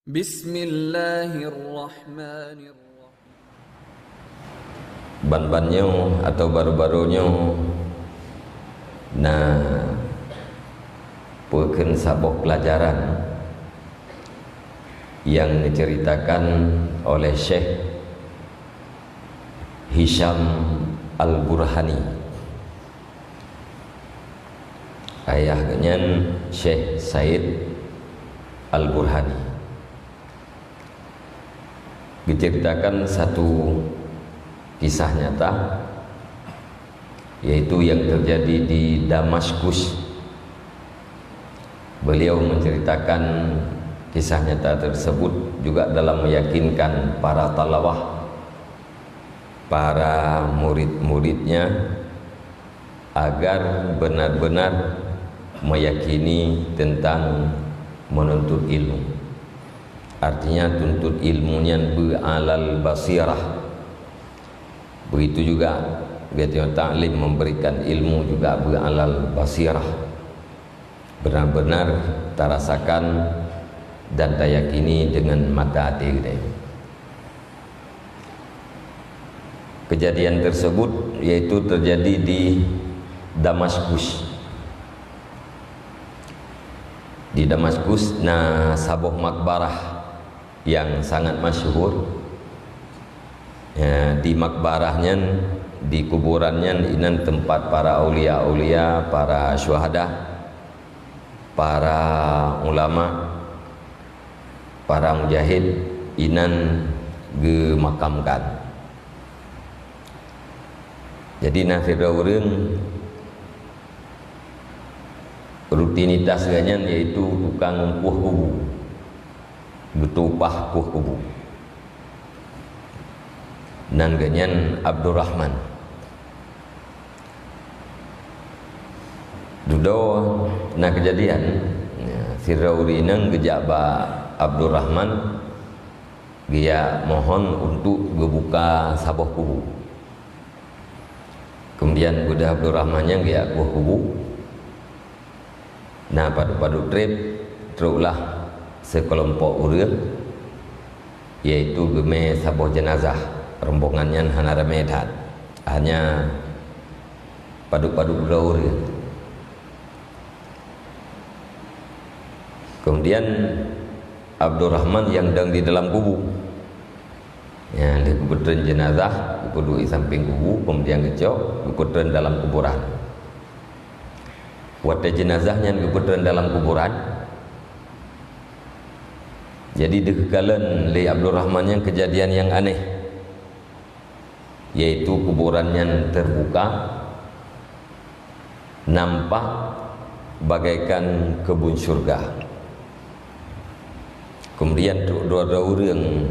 Bismillahirrahmanirrahim. Ban-bannya atau baru-barunya peukeun saboh pelajaran yang diceritakan oleh Syekh Hisham Al-Burhani, ayahnya Syekh Said Al-Burhani. Diceritakan satu kisah nyata, yaitu yang terjadi di Damaskus. Beliau menceritakan kisah nyata tersebut juga dalam meyakinkan para talawah, para murid-muridnya agar benar-benar meyakini tentang menuntut ilmu. Artinya tuntut ilmunya alal basirah. Begitu juga biatnya ta'lim, memberikan ilmu juga alal basirah, benar-benar terasakan dan tayakini dengan mata hati kita. Kejadian tersebut yaitu terjadi di Damaskus. Di Damaskus sabuh makbarah yang sangat masyhur. Di makbarahnya, di kuburannya inan tempat para aulia-aulia, para syuhada, para ulama, para mujahid inan gemakamkan. Jadi nafira urang rutinitas ganyan yaitu tukang kuh kubu, betupah kuh kubu. Nan ganyan Abdurrahman dudo kejadian Firauri nang gejaba Abdurrahman dia mohon untuk ngebuka sabuh kubu. Kemudian budak Abdurrahmannya dia kuh kubu. Padu-padu trip terulah sekelompok urang yaitu geme sabuh jenazah. Rombongannya hanara medan, hanya padu-padu beraur. Kemudian Abdurrahman yang sedang di dalam kubu, di kuburan jenazah, kudu di samping kubu, kemudian kecok kuburan dalam kuburan. Wate jenazahnya kuburan dalam kuburan. Jadi dikekalan li Abdurrahman yang kejadian yang aneh, yaitu kuburannya terbuka, nampak bagaikan kebun surga. Kemudian dua orang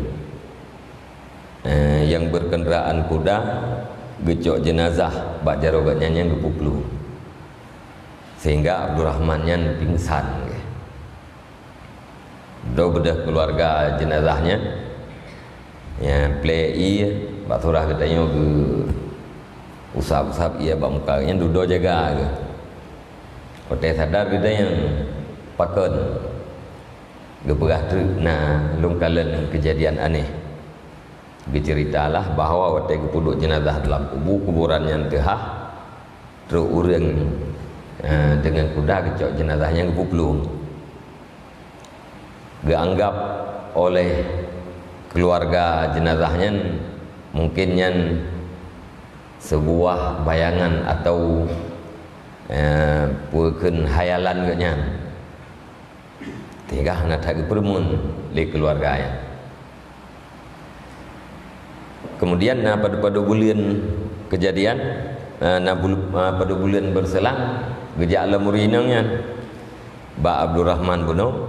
yang berkendaraan kuda gecok jenazah bak jarogatnya yang gepuplu, sehingga Abdurrahmannya pingsan. Do bedah keluarga jenazahnya play baturah katanya ke usap-usap ia bak mukanya dudo jaga ke kote sadar kita yang pakon geperah tu lungkalan kejadian aneh. Diceritalah bahawa waktu kepuduk jenazah dalam kuburan yang tehah terus urang dengan kuda kecok jenazahnya kepuplung, dianggap oleh keluarga jenazahnya mungkinnya sebuah bayangan atau peukeun hayalan ganya, tinggal nak tak permun di keluarganya. Kemudian pada bulan kejadian pada bulan berselang gejak lamurinangnya Ba Abdurrahman bunuh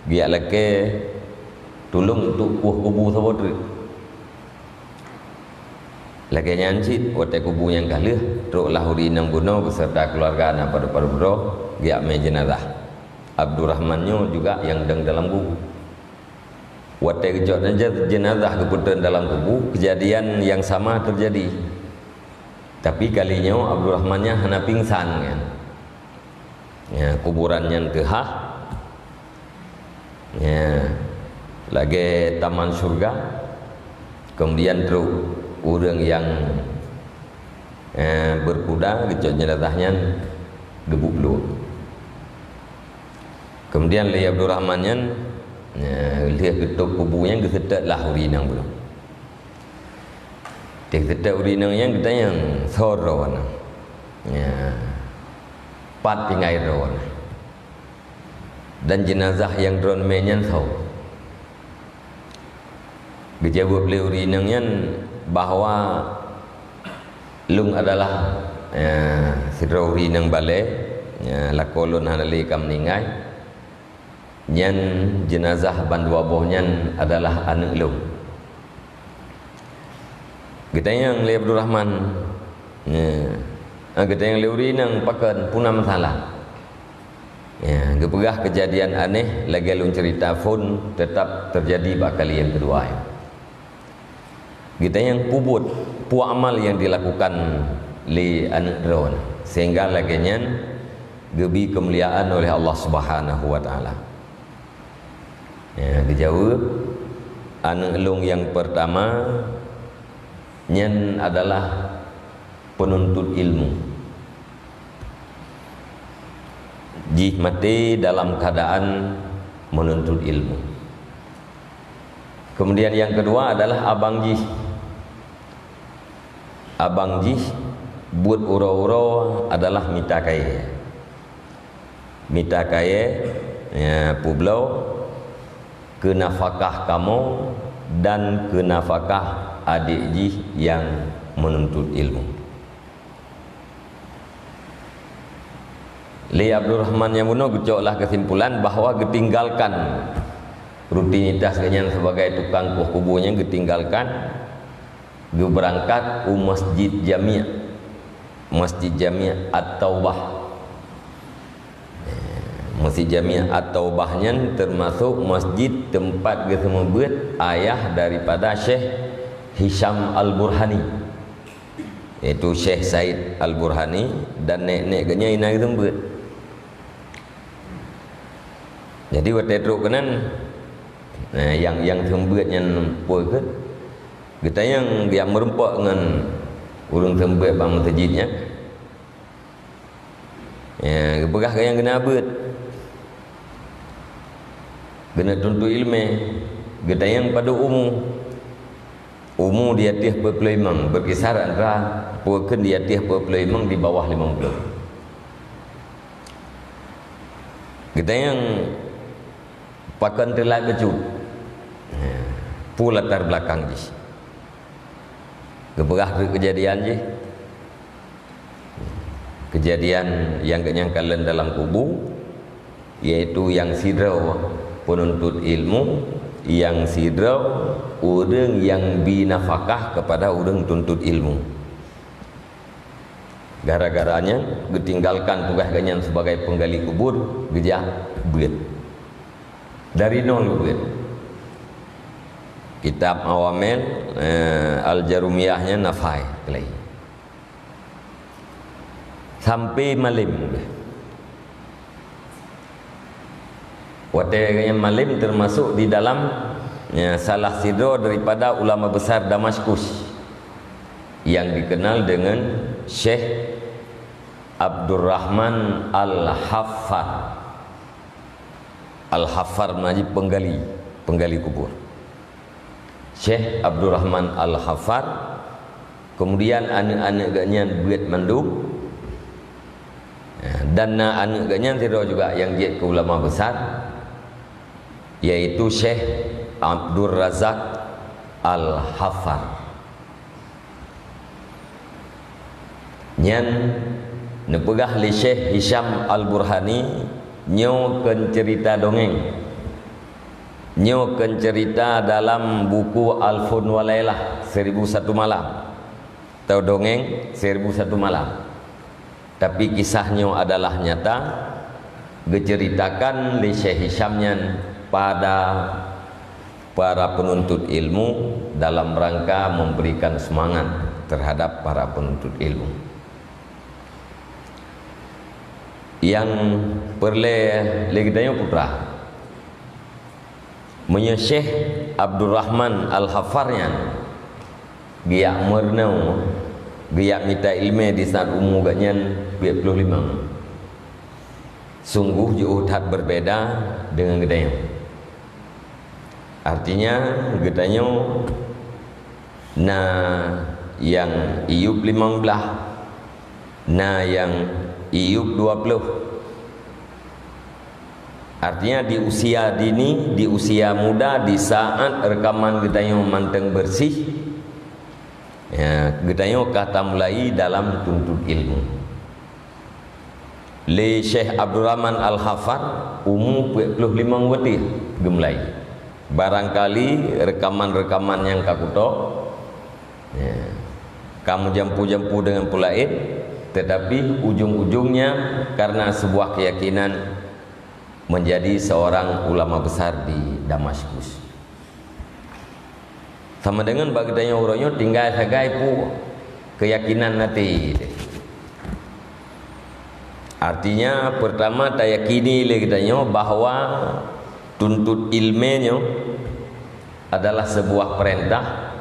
dia laki tolong untuk kuh kubu sabotri lagi nyancit waktu kubu yang kalah teruk lahuri nang bunuh beserta keluarga pada bro dia jenazah Abdurrahmannya juga yang dalam kubu. Waktu kejot jenazah keputusan dalam kubu, kejadian yang sama terjadi, tapi kalinya Abdurrahmannya hanya pingsan kan. Kuburan yang tehah lagi taman surga. Kemudian terus orang yang berkuda gecok jenazahnya gebuk lu. Kemudian li Abdurrahmannya lihat ketuk kubunya kesetak lah urinang belum. Kesetak urinangnya kita yang soro na. Pat pingai ron. Dan jenazah yang drone menyan tahu. Dijawab oleh urinangnya bahwa lung adalah sidra urinang balik lakolon halali kam ningai nyan jenazah bandua bohnya adalah anak lung. Kita yang li Abdurrahman kita yang li urinang pakan punam salah. Gepegah kejadian aneh lagi lung cerita pun tetap terjadi bakal yang kedua. Kita yang pubut puak amal yang dilakukan li anak drone sehingga laginya gebi kemuliaan oleh Allah Subhanahu wa taala. Dijawab anak elung yang pertama nyen adalah penuntut ilmu. Jih mati dalam keadaan menuntut ilmu. Kemudian yang kedua adalah abang jih. Abang jih buat uro-uro adalah mita kaya. Mita kaya pueblo ke nafkah kamu dan ke nafkah adik jih yang menuntut ilmu. Li Abdurrahman yang bunuh gecoklah kesimpulan bahwa getinggalkan rutinitas kenyan sebagai tukang kuh kubunya, getinggalkan berangkat masjid Jami' At-Taubah. Masjid Jami' At-Taubahnya termasuk masjid tempat gesemebet ayah daripada Syekh Hisham Al-Burhani, yaitu Syekh Said Al-Burhani, dan nek-neknya ina gesemebet. Jadi waktu itu kenan yang sembetnya puket kita yang merempak dengan urung sembet bang masjidnya begah yang kena abet kena tuntut ilmu kita yang pada umum dia tiah berpelimang berkisar antara puket dia tiah berpelimang di bawah 50. Kita yang pakan telak kecut pula latar belakang je keberah kejadian je kejadian yang kenyangkalan dalam kubu, yaitu yang sidraw penuntut ilmu, yang sidraw orang yang binafakah kepada orang tuntut ilmu. Gara-garanya ditinggalkan tugas kenyan sebagai penggali kubur, gejah buat dari nol buat. Kitab Awamil Al-Jarumiyahnya Nafai sampai malim. Watanya malim termasuk di dalam salah sidro daripada ulama besar Damaskus yang dikenal dengan Syekh Abdurrahman Al-Haffar. Al-Haffar menjadi penggali kubur. Syekh Abdurrahman Al-Haffar, kemudian anak-anaknya buat mandub, dan anak-anaknya tidak juga yang dia ke ulama besar, yaitu Syekh Abdul Razak Al-Haffar. Nyan nepegah li Syekh Hisham Al-Burhani nyokan cerita dongeng, nyokan cerita dalam buku Alfun Walailah 1001 malam atau dongeng 1001 malam, tapi kisahnya adalah nyata, diceritakan li Syekh Hishamnya pada para penuntut ilmu dalam rangka memberikan semangat terhadap para penuntut ilmu. Yang perle legitanya putra Punya Syekh Abdurrahman Al-Hafarnya giak mernau giak minta ilmu di saat umur gaknya 25. Sungguh jauh tak berbeda dengan gedayo. Artinya gedayo yang iup 15, yang iup 20. Artinya di usia dini, di usia muda, di saat rekaman gedayo manteng bersih, ya, gedayo kata mulai dalam tuntut ilmu. Le Syekh Abdurrahman Al-Hafar umur 25 wati gemulai. Barangkali rekaman-rekaman yang kakuto, ya, kamu jampu-jampu dengan pulaid, tetapi ujung-ujungnya karena sebuah keyakinan menjadi seorang ulama besar di Damaskus. Sama dengan bagdanya orangnya tinggal sebagai keyakinan nanti. Artinya pertama tak yakini legitanya bahwa tuntut ilmunya adalah sebuah perintah.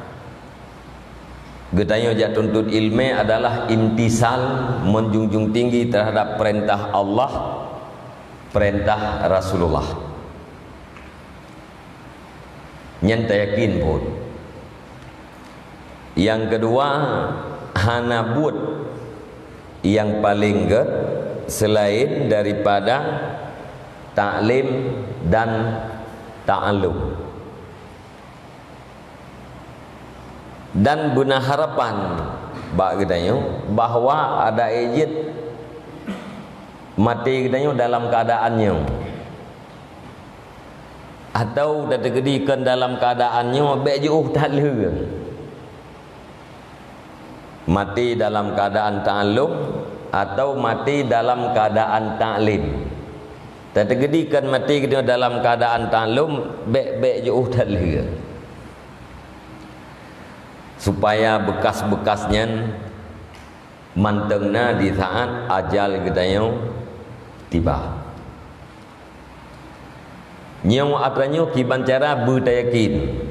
Getanya jat tuntut ilmu adalah intisal, menjunjung tinggi terhadap perintah Allah, perintah Rasulullah. Nyata yakin pun. Yang kedua, hanabut yang paling selain daripada taklim dan ta'allum. Dan guna harapan bahwa ada ejit mati gedanyo dalam keadaannya, atau terjadikan dalam keadaannya bejauh tak leh. Mati dalam keadaan ta'allum atau mati dalam keadaan ta'lim. Terjadikan mati gedanyo dalam keadaan ta'allum bejauh tak leh. Supaya bekas-bekasnya mantengna di saat ajal gedanyo tiba. Nyong apanya kiban cara bertayakin.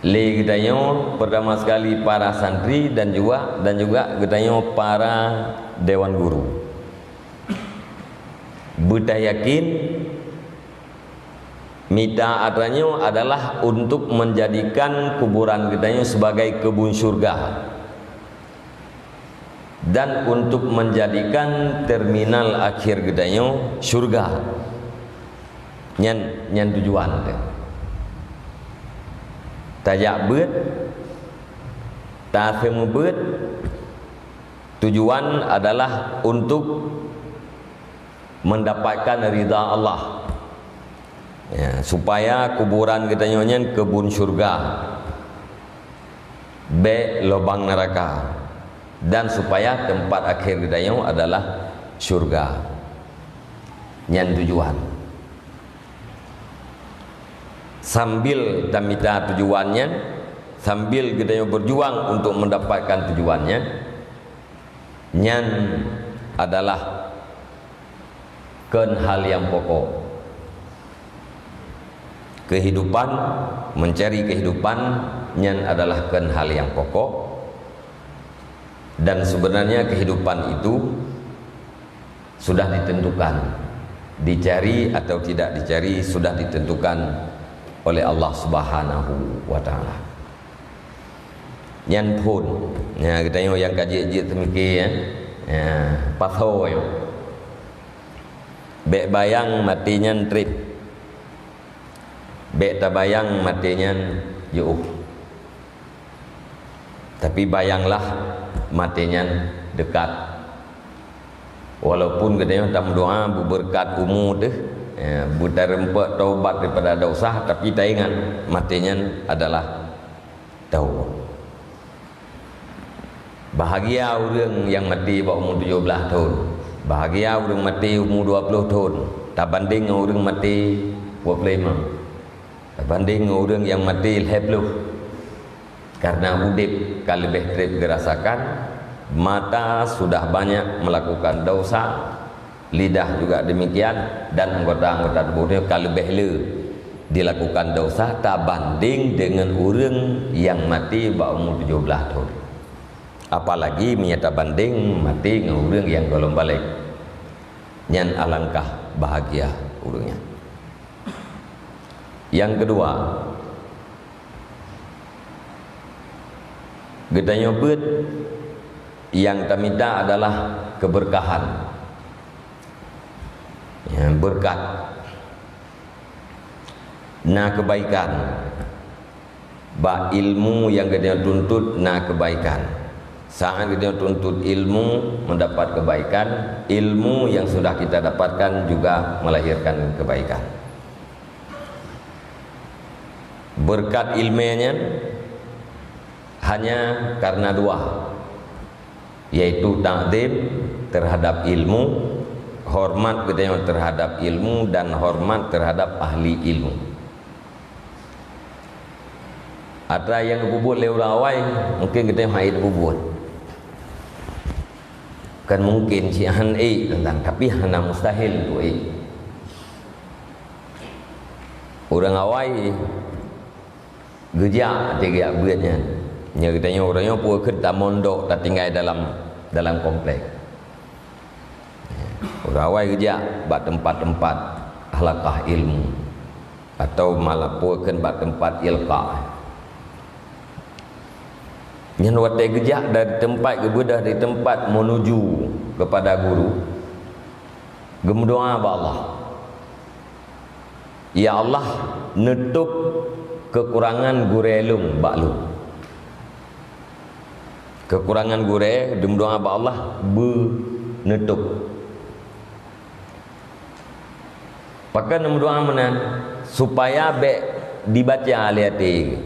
Le gedanyo pertama sekali para santri dan juga gedanyo para dewan guru. Bertayakin minta adanya adalah untuk menjadikan kuburan gedanyo sebagai kebun surga dan untuk menjadikan terminal akhir gedanyo surga. Nyan tujuan tajak beut tak beut, tujuan adalah untuk mendapatkan ridha Allah, ya, supaya kuburan kita nyonya kebun surga, be lubang neraka, dan supaya tempat akhir kita adalah surga. Nyan tujuan. Sambil tamita tujuannya, sambil kita berjuang untuk mendapatkan tujuannya, nyan adalah hal yang pokok. Kehidupan, mencari kehidupan nyan adalah hal yang pokok. Dan sebenarnya kehidupan itu sudah ditentukan, dicari atau tidak dicari sudah ditentukan oleh Allah Subhanahu wa taala. Nyan pun ya kita yang kaji temiki ya patho yo be bayang matinya trip, be tabayang matinya jauh, tapi bayanglah matinya dekat. Walaupun kita tak berdoa berberkat umur deh, ya, buta rempet taubat daripada dosa, tapi tak ingat matinya adalah taubat. Bahagia orang yang mati umur 17 tahun, bahagia orang mati umur 20 tahun, tak banding orang mati 25, tak banding orang yang mati 50. Karena udip kalau lebih trip dirasakan, mata sudah banyak melakukan dosa, lidah juga demikian, dan anggota-anggota tubuhnya kalau lebih le dilakukan dosa tak banding dengan orang yang mati berumur 17 tahun. Apalagi menyata banding mati dengan orang yang belum balik. Nyan alangkah bahagia orangnya. Yang kedua, kita nyebut yang kita minta adalah keberkahan, ya, berkat, na kebaikan, ba ilmu yang kita tuntut na kebaikan. Saat kita tuntut ilmu mendapat kebaikan, ilmu yang sudah kita dapatkan juga melahirkan kebaikan. Berkat ilmunya hanya karena dua, yaitu takdim terhadap ilmu, hormat kita terhadap ilmu, dan hormat terhadap ahli ilmu. Ada yang kubur oleh orang awal, mungkin kita haid kubur, kan mungkin si han tentang, tapi hana mustahil tu orang awal gejak tiga buatnya. Nya katanya orangnya puas tak mondok, tak tinggal dalam komplek. Orang awal kerja bak tempat-tempat halaqah ilmu, atau malah puaskan bak tempat ilqa. Yang watai kerja dari tempat ke bedah, dari tempat menuju kepada guru, gemdoa ba Allah, ya Allah nutup kekurangan gurelum baklum. Kekurangan gure doa ba Allah menutup. Maka doa mana supaya dibaca aliyati.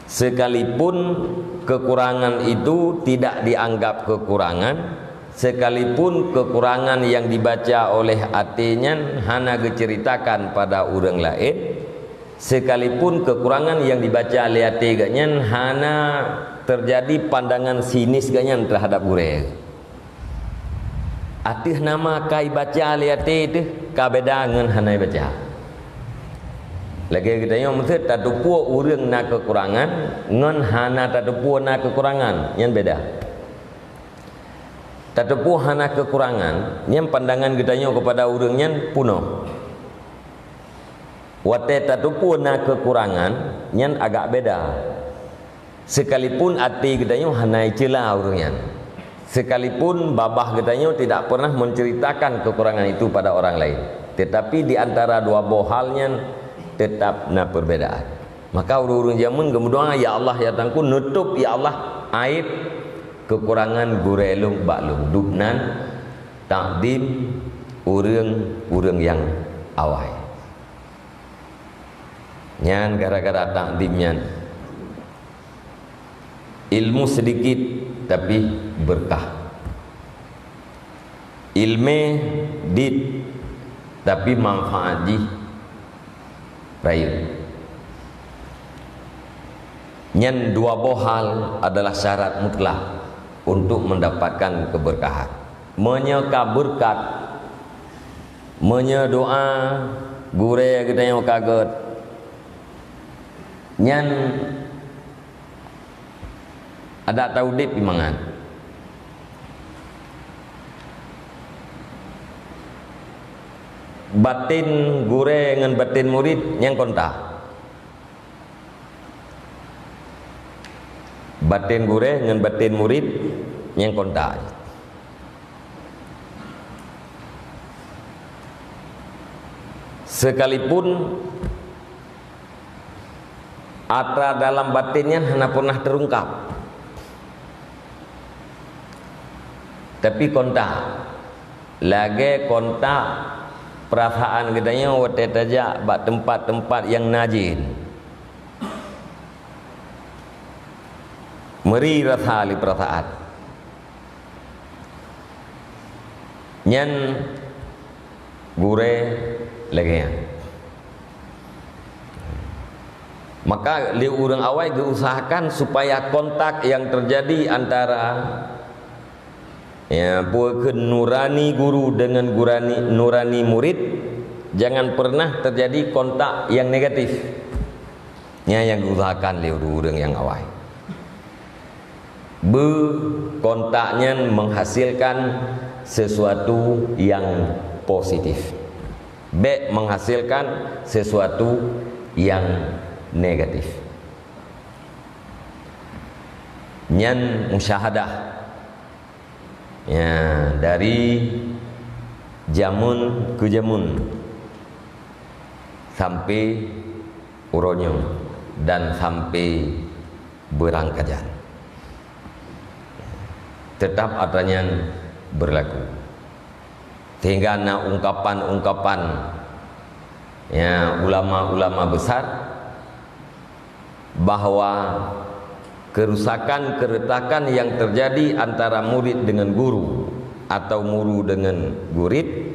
Sekalipun kekurangan itu tidak dianggap kekurangan, sekalipun kekurangan yang dibaca oleh hatinya hanya diceritakan pada orang lain, sekalipun kekurangan yang dibaca lihat ganyan hana terjadi pandangan sinis ganyan terhadap gure. Atih nama kai baca lihat itu kabeda dengan hana baca. Lagi kita yang mesti tak tupu orang nak kekurangan, ngan hana tak tupu nak kekurangan, yang beda. Tak tupu hana kekurangan, yang pandangan kita yang kepada orangnya puno. Wate tatupu na kekurangan yang agak beda. Sekalipun hati kita yang hanai celah orangnya, sekalipun babah kita yang tidak pernah menceritakan kekurangan itu pada orang lain, tetapi di antara dua bohalnya tetap na perbedaan. Maka orang-orang zaman kemudian ya Allah ya tangku nutup ya Allah aib kekurangan gurelung baklung dubnan takdim orang-orang yang awal. Nyan gara-gara takdimnya ilmu sedikit tapi berkah, ilmu dit tapi manfaat ji rayu. Nyan dua bohal adalah syarat mutlak untuk mendapatkan keberkahan. Menyeka berkat, menyedoa gure kita yang kaget. Nyan ada taudit di mangan. Batin gure dengan batin murid yang kontak. Batin gure dengan batin murid yang kontak. Sekalipun atra dalam batinnya hanya pernah terungkap, tapi kontak lagi kontak perasaan kitanya waktu tajak bak tempat-tempat yang najis meri rasa li perasaan nyan gure lagi. Maka li orang awal diusahakan supaya kontak yang terjadi antara ya puakeun nurani guru dengan nurani murid jangan pernah terjadi kontak yang negatif. Yang usahakan oleh orang yang awal. Kontaknya menghasilkan sesuatu yang positif. Menghasilkan sesuatu yang negatif. Nyan musyahadah. Ya, dari jamun ke jamun sampai uronyo dan sampai berangkajan. Tetap adanya berlaku. Sehingga na ungkapan-ungkapan ya ulama-ulama besar bahwa kerusakan, keretakan yang terjadi antara murid dengan guru atau guru dengan murid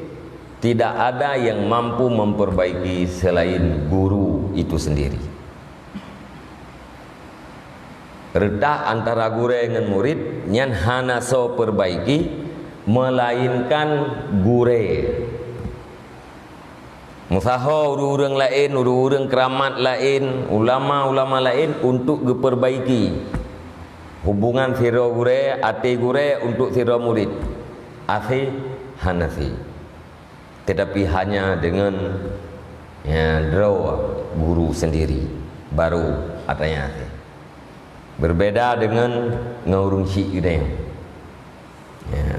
tidak ada yang mampu memperbaiki selain guru itu sendiri. Retak antara guru dengan murid nyan hana so perbaiki melainkan guru. Musaho urang lain, urang keramat lain, ulama-ulama lain untuk diperbaiki hubungan sira guru, ati guru untuk sira murid. Afi hanasi. Tetapi hanya dengan ya draw guru sendiri baru adanya ati. Berbeda dengan ngurung syik kita yang ya.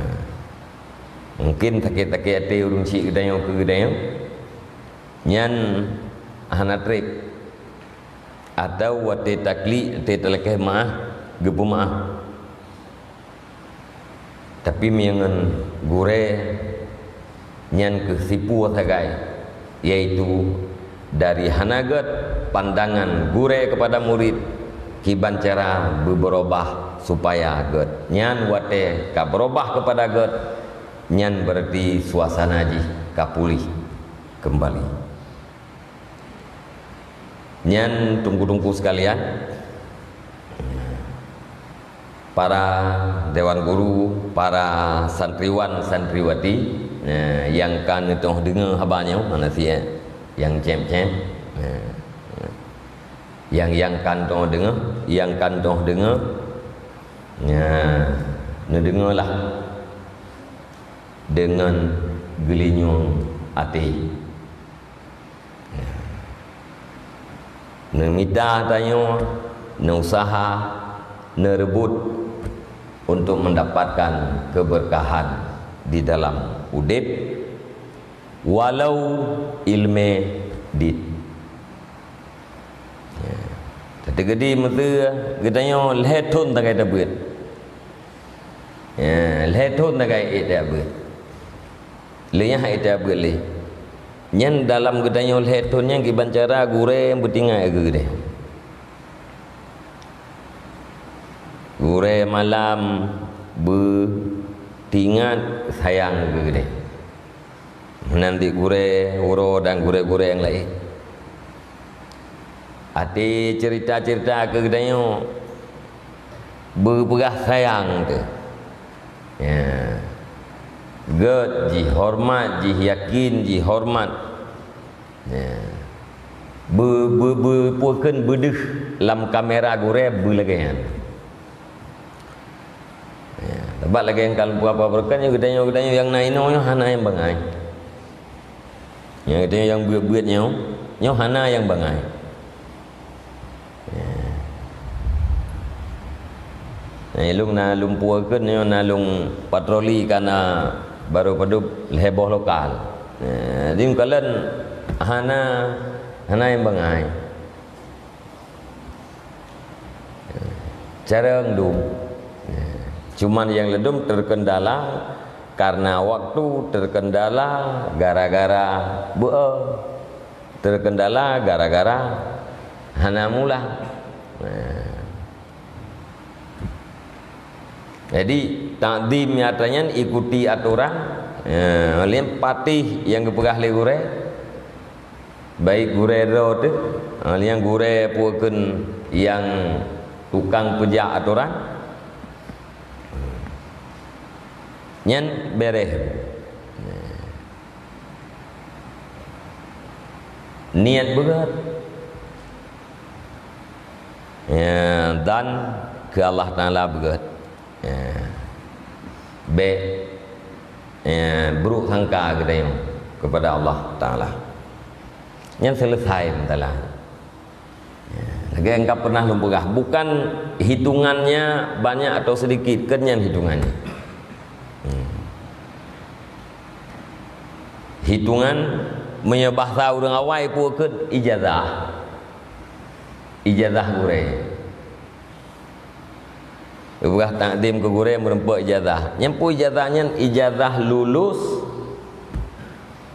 Mungkin sakit-sakit hati urung syik kita yang ke kita yang nyan hanatrik atau wate takli te telekeh maah gepu maah. Tapi miangan gure nyan kesipu sagai, yaitu dari hanagat pandangan gure kepada murid kiban cara berubah supaya get nyan wate ka berubah kepada get nyan berarti suasana ji kapulih kembali. Nyan tunggu-tunggu sekalian, para dewan guru, para santriwan santriwati yang kan itu dengar habanyo mana sih yang cem-cem yang kantong dengar, yang kantong dengar, ya, dengarlah dengan gelinyung hati. Nemita tanya, usaha, nerebut untuk mendapatkan keberkahan di dalam udip, walau ilme dit. Tegedi mata gedanya lehetun tagai dabut. Ya, lehetun tagai dabut. Leyah dabut le. Nyan dalam gedanya lehetunnya kiban cara gure yang bertinggal gede. Gure malam bertinggal sayang gede. Nanti gure uro dan gure-gure yang lain. Hati cerita-cerita ke gedanya berperah sayang tu. Ya. Ged ji hormat, ji yakin, ji hormat. Ya. Puakan bedeh dalam kamera gure berlagayan. Ya, tempat lagi yang kalau apa berkan yang gedanya yang naino nya hana yang bangai. Yang gedanya yang buat-buatnya nya hana yang bangai. Ilung na lumpuakeun nyo na lung patroli kana baru padup heboh lokal. Dim kalen hana yang bangai. Cara ngdum. Cuman yang ledum terkendala karena waktu, terkendala gara-gara terkendala gara-gara hana mula. Jadi takdim nyatanya ikuti aturan, lihat patih yang kepegah le gure, baik gure ro tu, lihat gure puaken yang tukang pejak aturan, nyan bereh. niat berat ya, dan ke Allah Ta'ala berat ya. Baik ya, buruk sangka kita yang kepada Allah Ta'ala yang selesai mentala ya. Lagi engkau pernah lumpurah bukan hitungannya banyak atau sedikit kenyan hitungannya hitungan menyebah tahu dengan awal pun ke ijazah gure berah takdim ke gure merempak ijazah nyampu ijazahnya ijazah lulus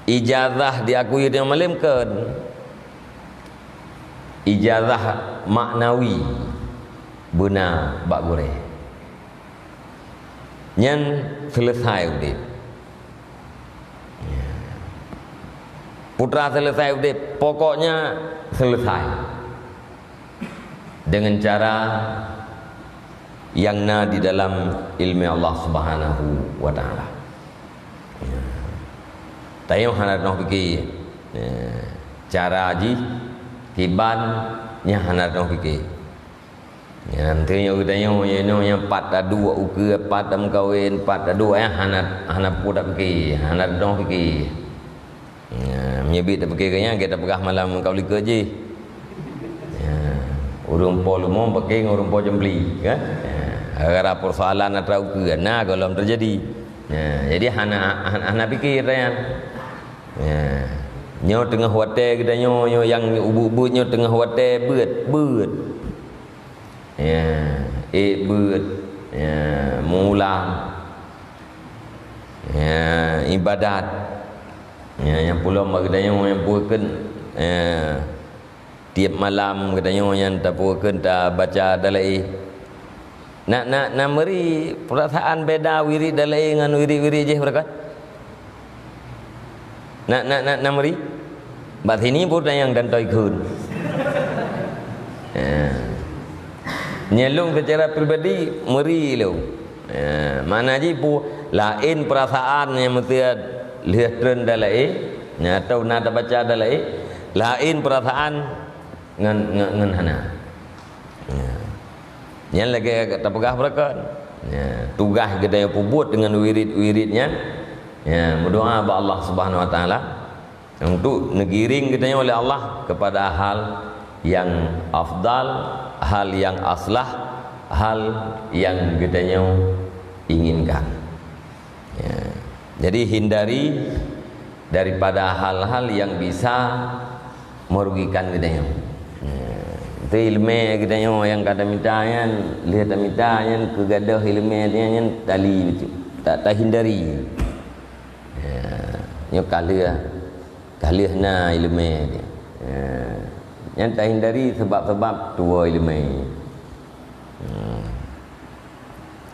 ijazah diakui dengan malimkan ijazah maknawi benar bak gure nyan selesai udip putra selesai udip pokoknya selesai dengan cara yang na di dalam ilmu Allah Subhanahu wa Ta'ala tayong hanat noh fikir cara ji kiban nya hanat noh fikir nanti yang kita yang 4 dua uke 4 kawin 4 dua hanat pudak fikir hanat noh fikir menyebut tak fikirnya kita pegah malam kau lika je urung po lumong pakai urung po jembli kan ada persoalan atau uke nah kalau terjadi jadi hana fikir ya nyo tengah hotel kita nyo yang ubu-ubu nyo tengah hotel beut ya beut ya mulang ya ibadat ya yang pulau katanya yang puakan tiap malam katanya yang tak puakan tak baca dalai nak meri perasaan beda wirid dalai dengan wirid je mereka nak meri bat ini pun yang dan toy kun nyelung secara pribadi meri lu mana je pu lain perasaan yang mesti lihat trend dalai atau nada baca dalai lain perasaan ngan hana yang lagi kata pegah mereka tugas kita yang buat dengan wirid-wiridnya berdoa kepada Allah Subhanahu wa Ta'ala untuk negiring kita oleh Allah kepada hal yang afdal, hal yang aslah, hal yang kita inginkan jadi hindari daripada hal-hal yang bisa merugikan kita itu ilmu kita yang kata mitanya lihat mitanya kegadah ilmunya tali tak hindari nyo kalih na ilmu yang tak hindari sebab-sebab tua ilmu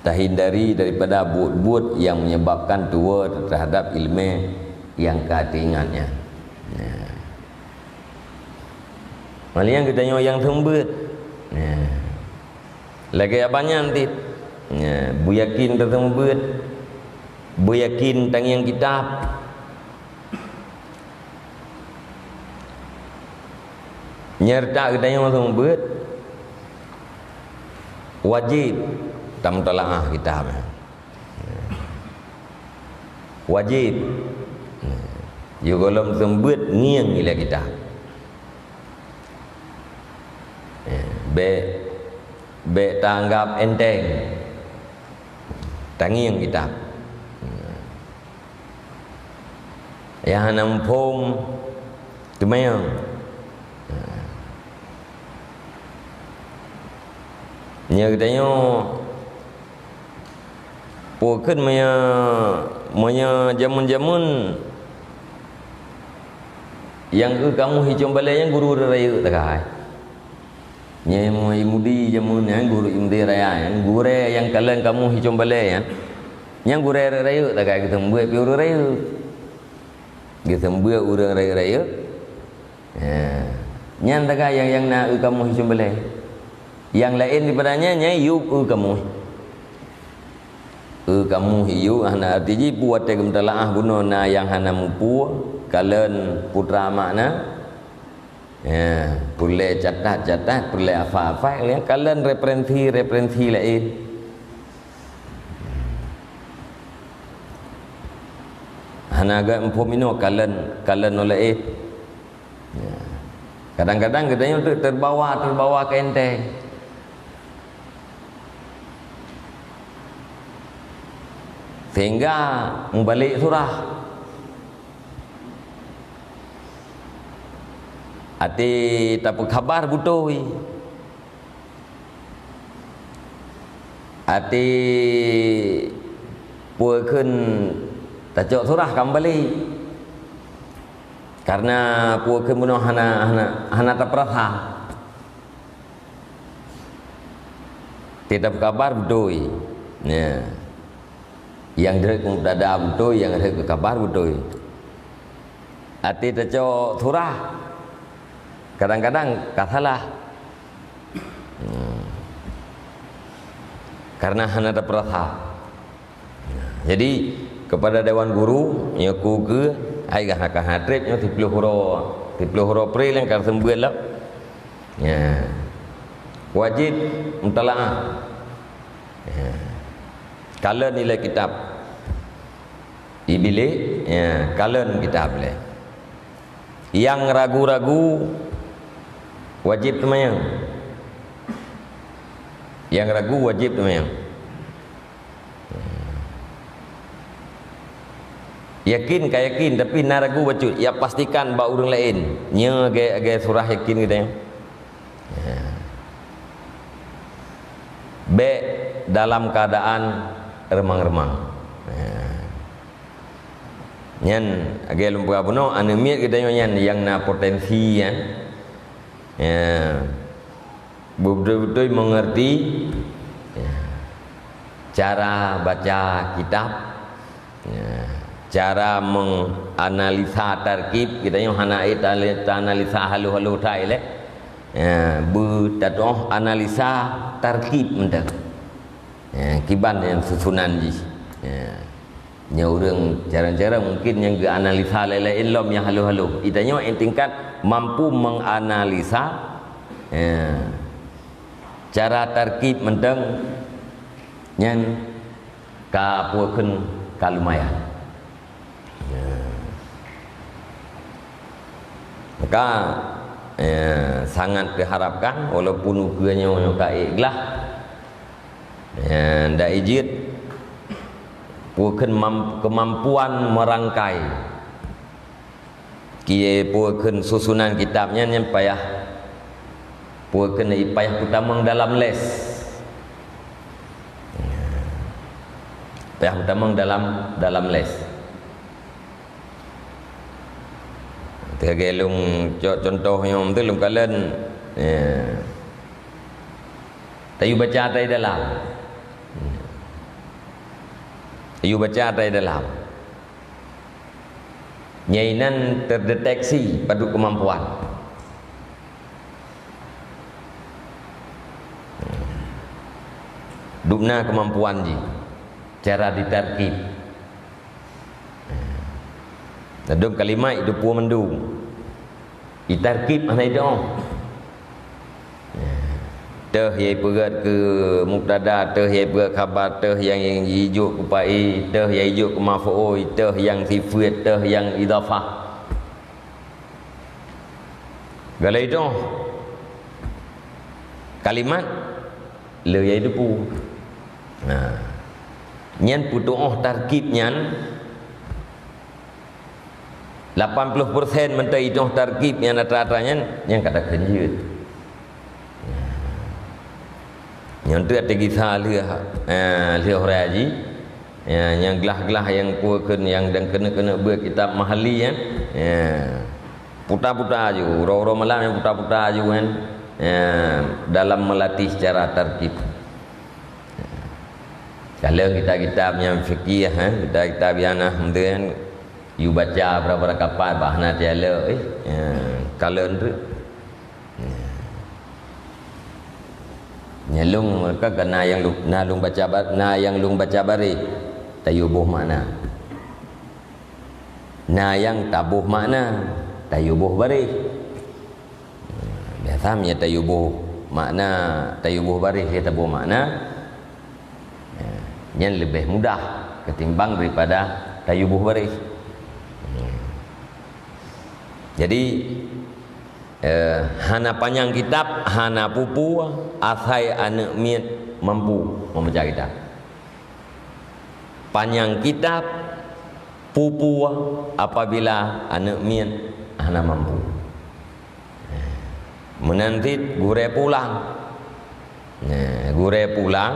tak hindari daripada buat-buat yang menyebabkan tua terhadap ilmu yang keingatnya malah kita yang sembut lagi apanya nanti bu yakin tersembut bu yakin tang yang kitab nyerta kita yang sembut wajib tam telaah kitab wajib juga kalau sembut ngiang ila kita be tanggap enteng tangiang kita yang nampung kemayang nya katanya puakan maya jamun-jamun yang kamu hijau balai yang guru raya tak kai nya mudi jamun yang guru imdi raya yang guru yang kalian kamu hijau balai yang guru raya tak kai kita buat piur raya kita buat urang raya nya tak kai yang nak kamu hijau balai yang lain daripadanya nya yuk kamu hiu hana artinya buat tegem telaah buno na yang hana mupu kalen putra makna Ya, boleh catat, boleh apa-apa yang kalian referensi lain. Hanaga empomino kalian oleh. Ya. Kadang-kadang katanya untuk terbawa ke enteng. Sehingga membalik surah. Ati tapu khabar butoi. Ati puakeun tajok surah kembali. Karena puakeun bunuh hana taprasa. Tidak kabar butoi. Ya. Yang dari kumdada butoi, yang dari kabar butoi. Ati tajok surah. Kadang-kadang katalah karena hanya ada perasa. Jadi kepada dewan guru nyaku ke ai gah ka hatrip nya 30 huruf April yang kan sembuh lah. Ya. Wajib mutalaah. Ya. Kalau nilai kitab ibilik ya, kalau kitab boleh. Yang ragu-ragu wajib temayang. Yang ragu wajib temayang. Yakin ka yakin tapi na ragu baca ya pastikan ba urang lain nya ge surah yakin gitu ya. B dalam keadaan remang-remang. Nyan age lumpur abuno anemia kita nyan yang na potensi ya. Ya, betul-betul mengerti ya, cara baca kitab, ya, cara menganalisa tarkib kita yang hana analisa halu-halu taile, ya, bertatoh analisa tarkib mendak, ya, kiban yang susunan ji, ya, nyaurang cara-cara mungkin yang ke analisa lele ilom yang halu-halu, itanya yang tingkat mampu menganalisa ya, cara tarkib menteng yang kapuakeun kalumayan ya. Maka ya, sangat diharapkan walaupun ukurannya ka ikhlas ya, ndak ijid puakeun kemampuan merangkai kia puakeun susunan kitabnya yang payah puakeun payah utamang dalam les payah utamang dalam les tegelung contoh yang tu lum kalian ya. Tayu baca tai dalam tayu baca tai dalam nyainan terdeteksi pada kemampuan. Dukna kemampuan ji, cara ditarkib. Dalam kalimat itu pun mendung. Ditarkib mana itu? Teh yang berat ke mubtada, teh yang berat khabar, teh yang hijau ke pai, teh yang hijau ke maf'ul, teh yang sifat, teh yang idafah. Galai itu kalimat le yang itu pu. Nah, nyan putuh tarkib nyan 80% mentah itu tarkib yang rata-ratanya yang kata kenjut. Yang tu ada kisah lihat raji, yang gelah-gelah yang puakeun yang dan kena buat kitab mahali kan, putar-putar aja, roh-roh malam yang putar-putar aja kan, dalam melatih secara tarkib. Kalau kitab-kitab yang fikih, kitab-kitab yang kan, you baca berapa kapan bahana tiada, kalau tu. Nyalung mereka kena yang nalung baca bari tayubuh makna na yang tabuh makna tayubuh bari Faham ya tayubuh makna tayubuh baris kita buah makna yang lebih mudah ketimbang daripada tayubuh baris. Jadi hana panjang kitab, hana pupu asai anak miat mampu membaca kitab. Panjang kitab pupu apabila anak miat hana mampu. Menanti gure pulang. Gure pulang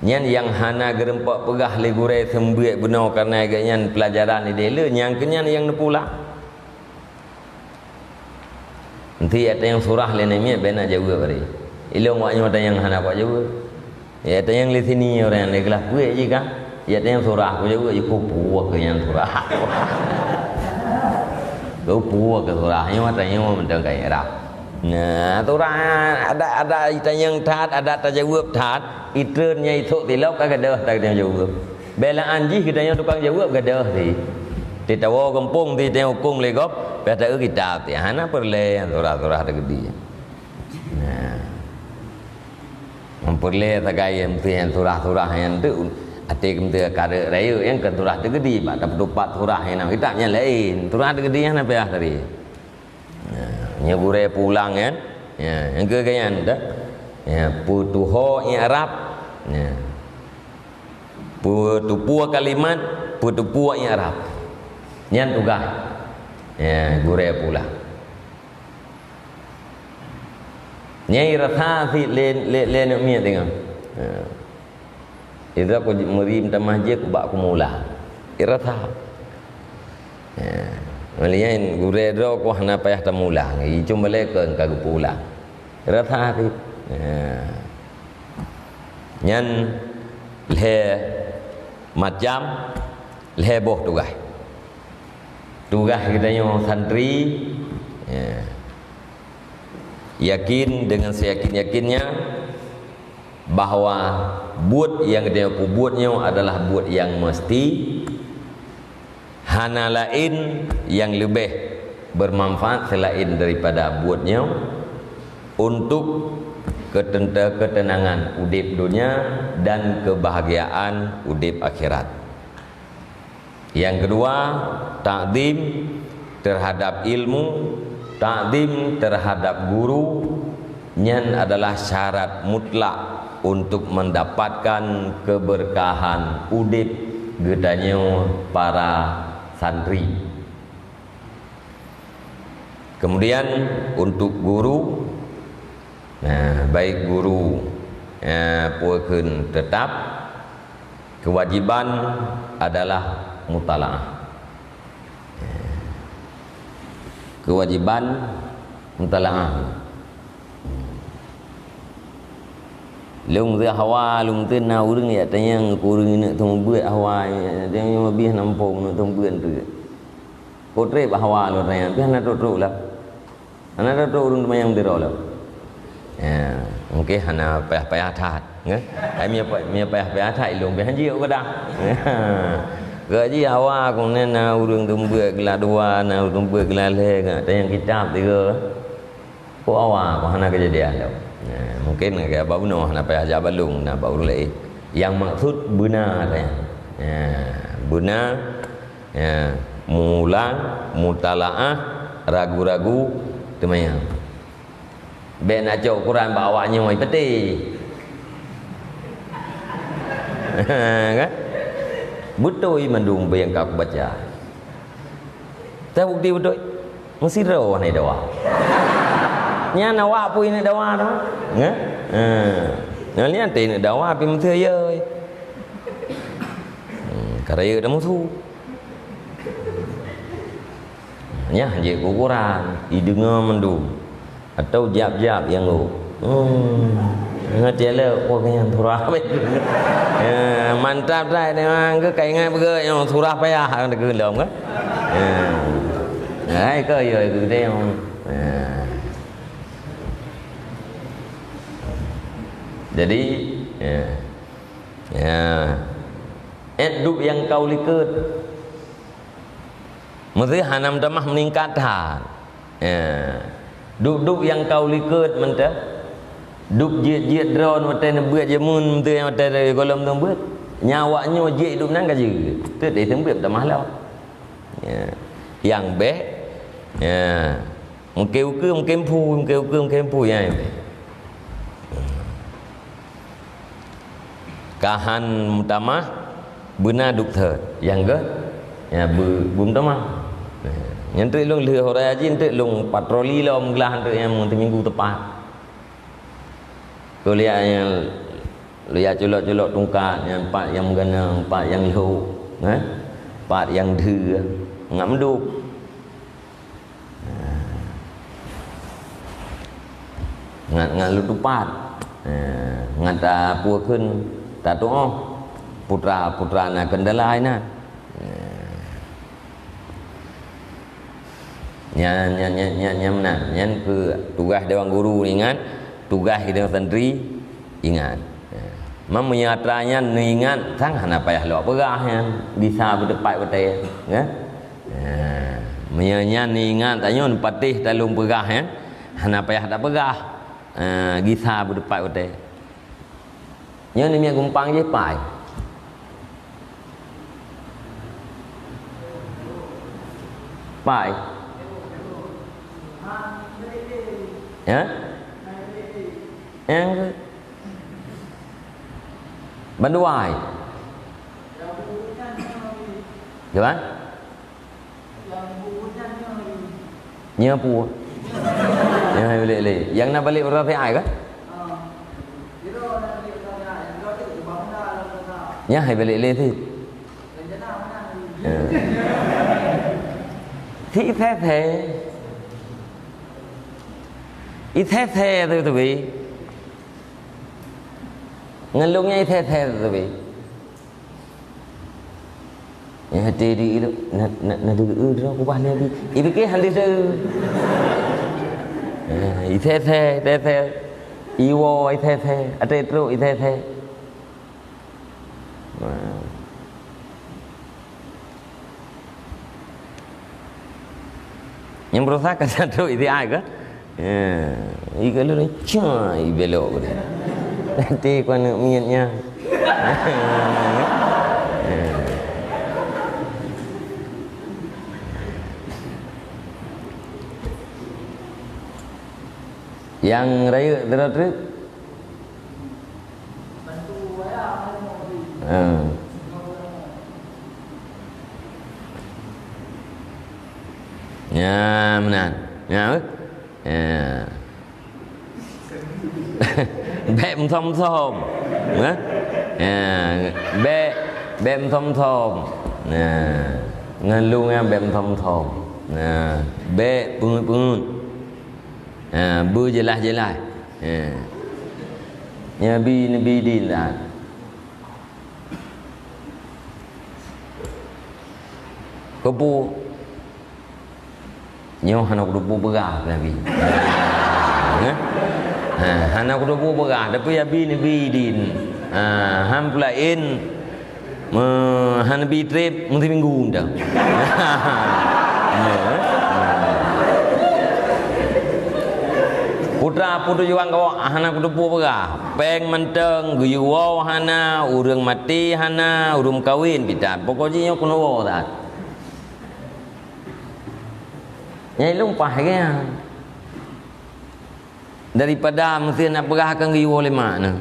nyan yang hana gerempak pegah le gure sembiak benar karena agaknya pelajaran ni dela yang kenyan yang pulang. Nanti ada yang surah le ni benak jauh bari. Ilong waknya ada yang hana pak jauh. Ya ada yang di sini orang yang kelas gue je kan. Ya ada yang surah aku jauh je pupu ke yang surah. Kau puak ke surahnya ada yang mendengar kayak dah. Nah, surah ada yang tat, ada tajawab tat. Itrnya itu tilap kagadah tak dia jawab. Bela anji kita yang tukang jawab gadah ti. Ti tawo kampung ti tengok kung legop, pada kitab ti. Hana perle surah-surah tegedi. Nah. Memperle tagai yang ti surah-surah yang tu ate kemte kare raya yang ke surah tegedi pak dapat 4 surah yang kitabnya lain. Surah tegedi yang apa tadi? Nya gure pulang kan. Ya, yang ke kayan dah. Ya, putuho yang Arab. Ya. Putupuah kalimat, putupuah yang Arab. Nyan tugas. Ya, gure pulang. Nyai rasa si len mi tengok. Itu aku merim tamahje ku bak ku mula. Irasa. Ya. Malian gure do ko hana payah tamula ngi cuma leken ka pula rata ti nyan le macam le boh tugas kita yang santri yakin dengan seyakin-yakinnya bahwa buat yang dia buatnya adalah buat yang mesti. Hana lain yang lebih bermanfaat selain daripada buatnya untuk ketenangan udip dunia dan kebahagiaan udip akhirat. Yang kedua, takdim terhadap ilmu, takdim terhadap guru nyan adalah syarat mutlak untuk mendapatkan keberkahan udip gedanya para santri. Kemudian untuk guru, baik guru puakeun tetap kewajiban adalah mutalaah. Kewajiban mutalaah. Lung dia hawa lung tena urang ya tanya kurang nak tong buat hawa dia lebih nampung nak tong buat tu. Kotre hawa lo tanya pi hana tok lah. Hana tok urang yang dirolo. Ya, mungkin hana payah-payah tat, ngah. Ai mia payah-payah tat lung be hanji ko dah. Gaji hawa ko nena urang tong buat gelah dua na tong buat gelah le tanya kitab tiga. Ko hawa ko hana kejadian lo. Mungkin agak bau noh nak payah jawab balung nak bau lain. Yang maksud benar ya. Benar ya, mulang, mutalaah, ragu-ragu temaya. Ben nak cok Quran bawanya mai peti. Kan? Betul mandung yang kau baca. Tapi bukti betul. Mesti rawa ni dawa. Nya nawak pun ini dawa dah. Ngah? Nah, lihat ini dawa pi menteu ye. Karaya dah musuh. Nya je Quran, idengar mendung. Atau jap-jap yang lu. Ngerti le ko yang surah be. Mantap dah memang ke kai ngai bege yang surah payah ke lom ke. Ai ke ye ke dia. Jadi hidup yang kau likut mesti hanam damah meningkat Duk yang kau liket mentah. Duk jiet drone mate ne buat je mun tu yang mate dari kolam tu buat. Nyawaknya jiet duk nang gaje. Tu dia tembak tak mahlau. Ya. Yang be ya. Mungkin pu ya. Kahan mutamah benar duk thơ yang ke ya bum tamah. Yang tu long leh orang haji tu long patroli lah menggelah tu yang minggu tepat. Kau lihat yang lihat colok-colok tungkat yang empat yang mengganang, empat yang lihu, empat yang dhu, ngam menduk. Ngat lu tupat. Ngat ta pua khun ta tu putra na kendalai na. Nya menan. Yang ke tugas dewan guru ingat, tugas dewan santri ingat. Mam menyatranya ingat sang hana payah lok pegah yang bisa berdepat betai ya. Menyanya ingat tanyon patih talung pegah ya. Hana payah tak pegah. Gisa berdepat betai. Nya ni mia gumpang je pai. Pai. Ya? Yang Banduai. Gimana? Nya pu. Yang hai balik. Yang nak balik berapa ai ke? Yang hai balik tu. Thì the tu bi. Ngelungnya the tu bi. Yang hati di itu nak dulu aku bahnya bi. Ibu ke hal itu. The. Iwo the. Ada itu the. Yang berusaha kan satu itu ai ke? Ikan lu ni cai belok ke. Nanti kau nak minatnya. Yang raya terus. Ya, menan. Ya. Bem thom. Hả? Bem thom. Nè. Ngân luôn em bem thom. Nè. Be pungun. Bu jelas. Ya bi din lah. Kepu nyo hanak dubu begah nabi. Hanak dubu begah tapi ya bi din. Ham pula in han bi trip mesti minggu dah. Putra juang kau hanak dubu begah. Peng menteng guyuwo hana urang mati hana urum kawin bidan. Pokoknya nyo kuno dah. Nyai lumpah ke daripada mesti nak perahkan giwo lemak nah.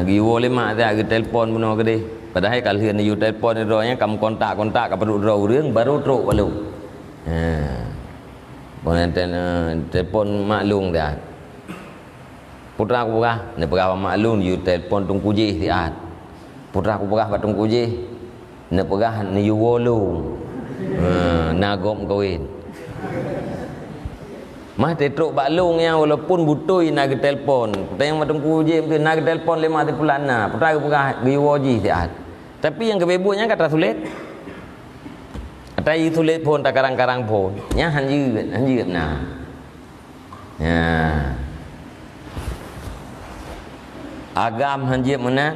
Giwo lemak tu agak telefon benar ke deh. Padahal kalau hendak you telefon ni rohnya kamu kontak ke perlu roh urang baru teruk balu. Boleh telefon maklum dah. Putra aku perah, nak perah maklum you telefon tungku je siat. Putra aku perah tungku je. Nak perah ni you wolung. Nagom kawin. Mah tetruk baklung yang walaupun butui nak telefon. Tayang matungku je nak telefon 5 bulan na. Putra perah giwoji siat. Tapi yang kebebuknya kata sulit. Kata i sulit pun tak karang-karang pun. Nya hanยืด nah. Ya. Agam hanยืดmana?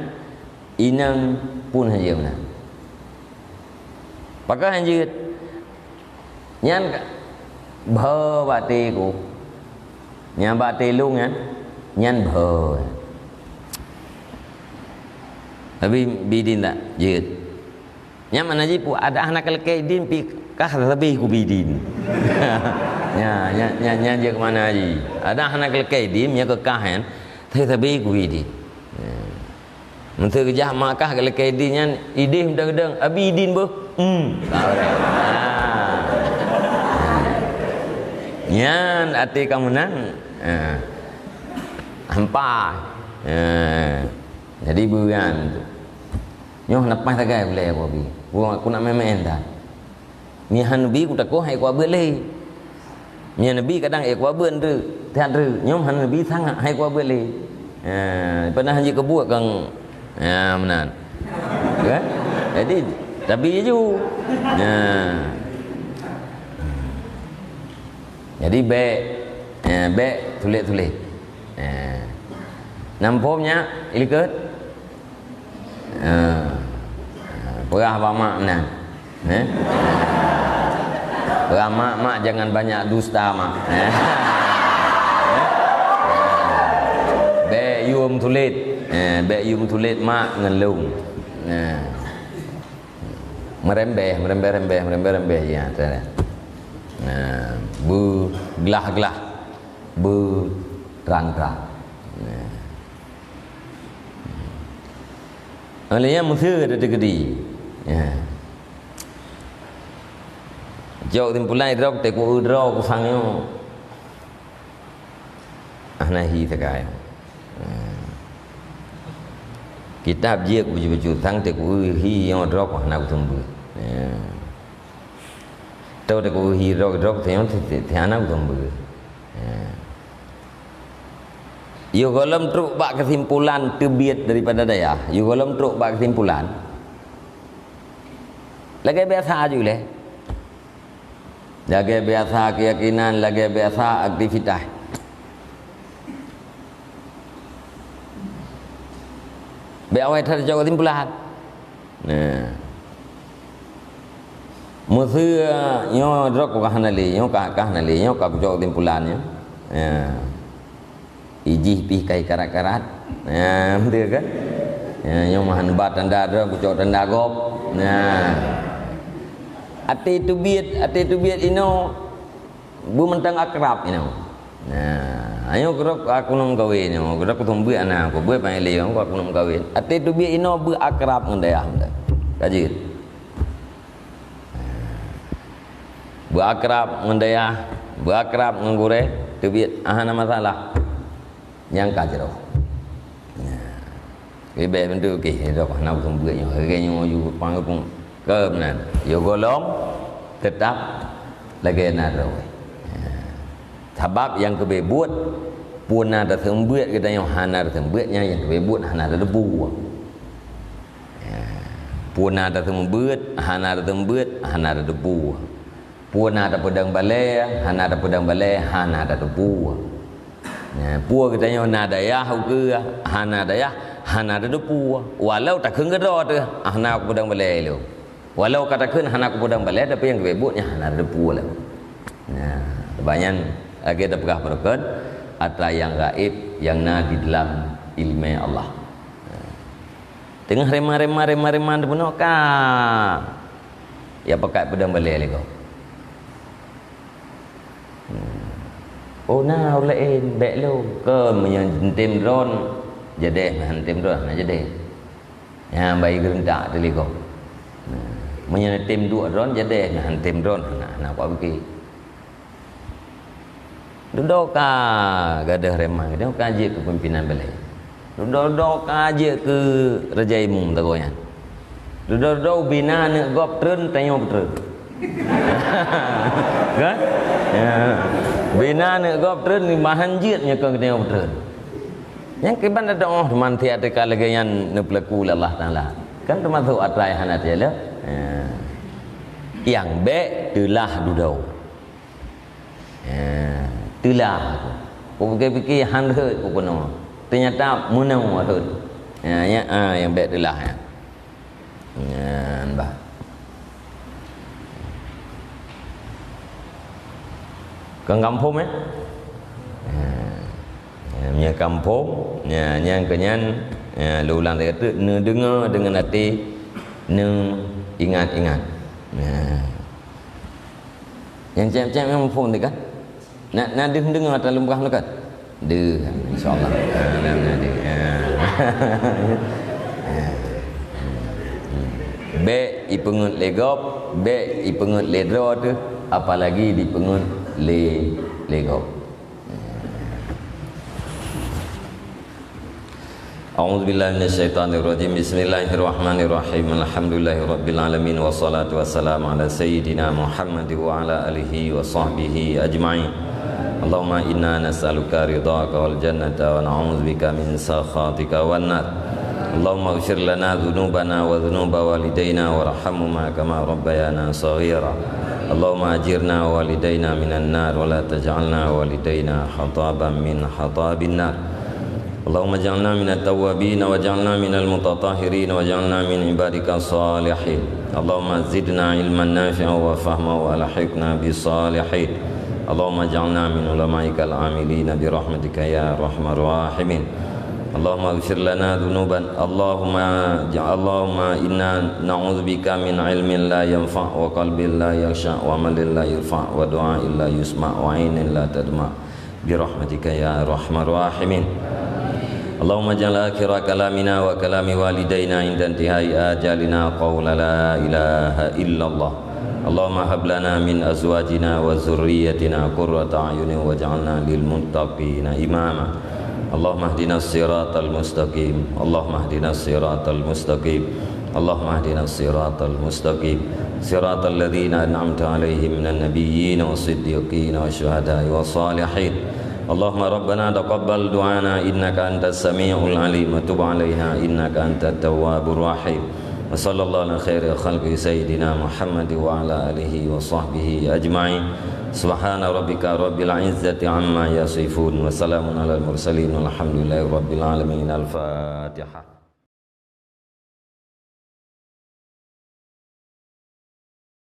Inang pun hanยืดmana? Pakai hanยืด. Nyan bơ bà tì của nhà bà tì luôn nha nhan bơ tapi bidin tak jid nya mana ji pu ada anak lelaki din pi kah lebih ku bidin nya je ke mana ji ada anak lelaki din nya ke kah kan thay lebih ku bidin menteri kerja makah lelaki din nya idih gedeng abidin bu tahu dah nyan ati kamu nang hampa jadi bukan nyoh napas tagai boleh aku bi aku nak main dah ni nabi aku tak ko hai aku boleh ni nabi kadang aku ben tu tian tu nyom nabi sangat hai aku boleh pernah haji kebuat kang menan kan jadi tapi je jadi be tulis nampomnya ilikut perah mak menan perah mak jangan banyak dusta mak be yum tulit mak ngelung merembeh ya tak bu gelah bu terang olehnya mesti ada tegedi jauh timpulan drog teku drog sangyo anahi tekai kitab je ku tang teku hi yo drog ana ku tumbu tau teku hi drog teon tiana ku tumbu Yugolam truk bak kesimpulan terbiat daripada daya. Yugolam truk bak kesimpulan. Lagi biasa juga leh. Lagi biasa keyakinan, lagi biasa aktivitas. Biawai terjauh kesimpulan. Musuh nyo drok kah nali, nyo kah jauh kesimpulannya. Ijih pi kai karat-karat betul kan yang mahan bat tanda ada kucok tanda gop ati tu biat ino bu mentang akrab ino ayo kerok aku nom kawin ino kerok tumbu anak aku buat panggil leong aku nom kawin ati tu biat ino bu akrab ngendaya kajit bu akrab ngendaya bu akrab ngure tu biat ahana masalah yang kajero cái bề bên trước kì rồi còn nào không bữa nhỏ cái nhau du quăng cái cơm này vô gò lóm thịt đắp là cái nào rồi sebab yang kebe buat puna ada sembut kita yang hana ada sembutnya yang kebe buat hana ada debu puna ada sembut hana ada sembut hana ada debu puna ada pedang balai hana ada pedang balai hana ada debu pua kita yang nada ya huku hana ada ya hana ada debu walau tak kena ro tu hana aku pedang balai lu walau katakan hana aku pedang balai tapi yang kebe buatnya hana ada debu lah banyak lagi ada pegah perken atau yang gaib yang di dalam ilmu Allah tengah remah pun kah ya pakai pedang balai lagi oh nah lain baik lu ke menyentem ron jadi mentem ron jadi ya bayi gerendak tadi kau menyentem dua ron jadi mentem ron nak apa begini duduk gadah remah dia kaji ke pimpinan balai duduk kaji ke raja imum tagoyan duduk bina nak gop tren tanyo betul kan bina nak gop tren ni bahan jitnya ke tanyo betul yang kiban ada oh man tiada lagi yang nepelaku Allah Taala kan termasuk atrai hanat ya yang be telah duduk telah aku fikir hanhut aku kena ternyata menang hanhut yang baik telah bah Kang kampung nya kampung yang kenyan lu ulang dia kata ne dengar dengan hati, ne ingat-ingat. Yang cem-cem yang phone ni kan nak dengar atas lembah tu kan de insyaallah nanti be ipengut legop be ipengut ledro tu apalagi dipengut legop. A'udzubillahi minasyaitonirrajim. Bismillahirrahmanirrahim. Alhamdulillahirabbil alamin wassalatu wassalamu ala sayyidina Muhammad wa ala alihi wa sahbihi ajma'in. Allahumma inna nas'aluka ridhaka wal jannata wa na'udzubika min sakhatika wan nar. Allahumma ighfir lana dhunubana wa dhunuba walidayna warhamhuma kama rabbayana shaghira. Allahumma ajirna walidayna minan nar wa la taj'alna walidayna khataban min khatabin nar. Allahumma ja'alna minat tawwabin wa ja'alna minal mutatahhirin wa ja'alna min ibadika salihin. Allahumma zidna ilman nafi'a wa fahma wa alhiqna bis salihin. Allahumma ja'alna min ulama'ikal amilina bi rahmatika ya arhamar rahimin. Allahumma ighfir lana dhunuban. Allahumma inna na'udzubika min ilmin la yanfa' wa qalbin la yakhsha wa amalin la yurfa' wa du'a'in la yusma' wa 'ainin la tadma' bi rahmatika ya arhamar rahimin. Allahumma ja'al akhira kalamina wa kalami walidayna inda intihai ajalina qawla la ilaha illallah. Allahumma hab lana min azwajina wa zurriyyatina qurrata a'yunin waj'alna lil muttaqina imama. Allahumma ihdinas siratal mustaqim. Allahumma ihdinas siratal mustaqim. Allahumma ihdinas siratal mustaqim. Siratal ladzina an'amta 'alaihim minan nabiyyin was-siddiqin wasyuhada'i was-salihin. Allahumma rabbana taqabbal du'ana innaka antas sami'ul alim wa tub 'alaina innaka antat tawwabur rahim. Wa sallallahu ala khairi khalqi sayyidina Muhammad wa ala alihi wa sahbihi ajma'in. Subhana rabbika rabbil izzati amma yasifun wa salamun alal mursalin walhamdulillahi rabbil alamin. Al-Fatihah.